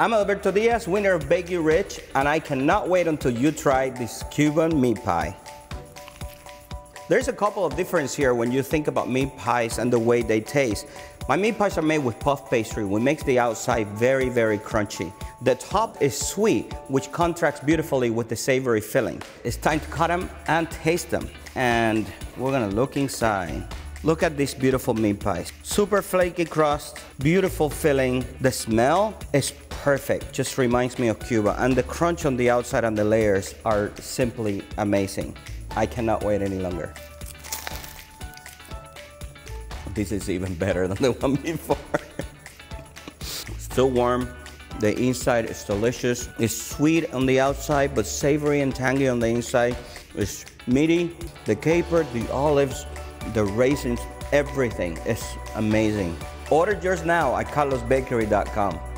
I'm Adalberto Diaz, winner of Bake You Rich, and I cannot wait until you try this Cuban meat pie. There's a couple of differences here when you think about meat pies and the way they taste. My meat pies are made with puff pastry, which makes the outside very, very crunchy. The top is sweet, which contrasts beautifully with the savory filling. It's time to cut them and taste them. And we're gonna look inside. Look at these beautiful meat pies. Super flaky crust, beautiful filling. The smell is perfect, just reminds me of Cuba. And the crunch on the outside and the layers are simply amazing. I cannot wait any longer. This is even better than the one before. Still warm. The inside is delicious. It's sweet on the outside, but savory and tangy on the inside. It's meaty. The caper, the olives, the raisins, everything is amazing. Order yours now at carlosbakery.com.